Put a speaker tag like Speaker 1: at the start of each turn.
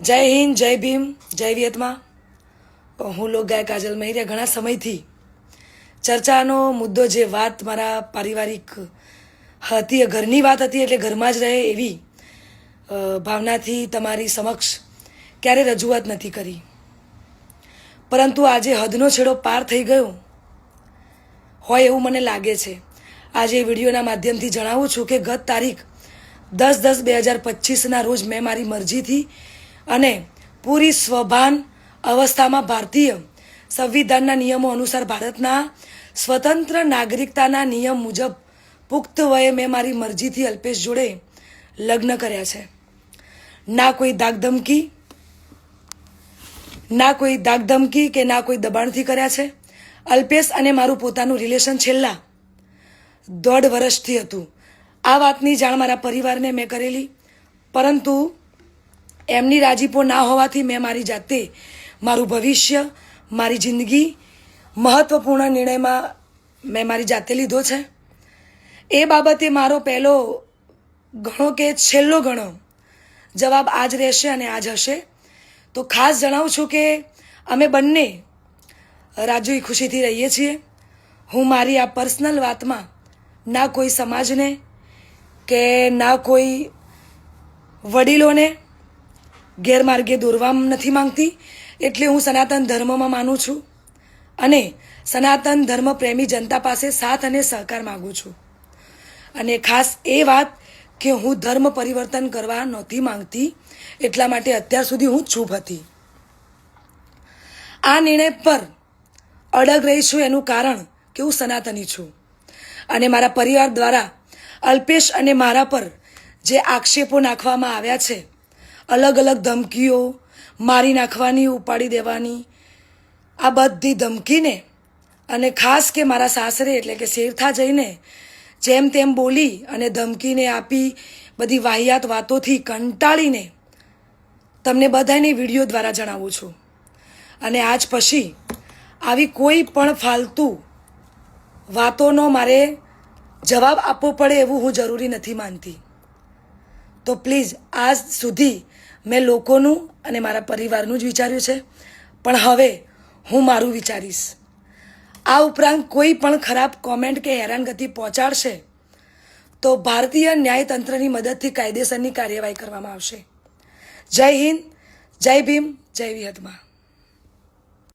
Speaker 1: જય હિન્દ, જય ભીમ, જય વિયતમાં. હું લોક ગાયક કાજલ મહેરિયા ઘણા સમયથી ચર્ચાનો મુદ્દો જે વાત મારા પારિવારિક હતી, ઘરની વાત હતી, એટલે ઘરમાં જ રહે એવી ભાવનાથી તમારી સમક્ષ ક્યારે રજૂઆત નથી કરી. પરંતુ આજે હદનો છેડો પાર થઈ ગયો હોય એવું મને લાગે છે. આજે વિડીયોના માધ્યમથી જણાવું છું કે ગત તારીખ 10/10/2025ના રોજ મેં મારી મરજીથી અને પૂરી સ્વભાન અવસ્થામાં ભારતીય સંવિધાનના નિયમો અનુસાર ભારતના સ્વતંત્ર નાગરિકતાના નિયમ મુજબ પુખ્ત વયે મેં મારી મરજીથી અલ્પેશ જોડે લગ્ન કર્યા છે. ના કોઈ ધાકધમકી કે ના કોઈ દબાણથી કર્યા છે. અલ્પેશ અને મારું પોતાનું રિલેશન છેલ્લા 1.5 વર્ષથી હતું. આ વાતની જાણ મારા પરિવારને મેં કરેલી, પરંતુ એમની રાજીપો ના હોવાથી મેં મારી જાતે મારું ભવિષ્ય, મારી જિંદગી મહત્ત્વપૂર્ણ નિર્ણયમાં મેં મારી જાતે લીધો છે. એ બાબતે મારો પહેલો ઘણો કે છેલ્લો ઘણો જવાબ આજ રહેશે અને આજ હશે. તો ખાસ જણાવું છું કે અમે બંને રાજી ખુશીથી રહીએ છીએ. હું મારી આ પર્સનલ વાતમાં ના કોઈ સમાજને કે ના કોઈ વડીલોને ગેરમાર્ગે દોરવા નથી માંગતી. એટલે હું સનાતન ધર્મમાં માનું છું અને સનાતન ધર્મ પ્રેમી જનતા પાસે સાથ અને સહકાર માગું છું. અને ખાસ એ વાત કે હું ધર્મ પરિવર્તન કરવા નહોતી માંગતી, એટલા માટે અત્યાર સુધી હું ચૂપ હતી. આ નિર્ણય પર અડગ રહી છું એનું કારણ કે હું સનાતની છું અને મારા પરિવાર દ્વારા અલ્પેશ અને મારા પર જે આક્ષેપો નાખવામાં આવ્યા છે, અલગ અલગ ધમકીઓ, મારી નાખવાની, ઉપાડી દેવાની, આ બધી ધમકીને અને ખાસ કે મારા સાસરે એટલે કે શેરથા જઈને જેમ તેમ બોલી અને ધમકીને આપી બધી વાહિયાત વાતોથી કંટાળીને તમને બધાને વિડીયો દ્વારા જણાવું છું. અને આજ પછી આવી કોઈ પણ ફાલતુ વાતોનો મારે જવાબ આપવો પડે એવું હું જરૂરી નથી માનતી. તો પ્લીઝ, આજ સુધી મેં લોકોનું અને મારા પરિવારનું જ વિચાર્યું છે, પણ હવે હું મારું વિચારીશ. આ ઉપરાંત કોઈ પણ ખરાબ કોમેન્ટ કે હેરાનગતિ પહોંચાડશે તો ભારતીય ન્યાયતંત્રની મદદથી કાયદેસરની કાર્યવાહી કરવામાં આવશે. જય હિન્દ, જય ભીમ, જય વિયતમાં.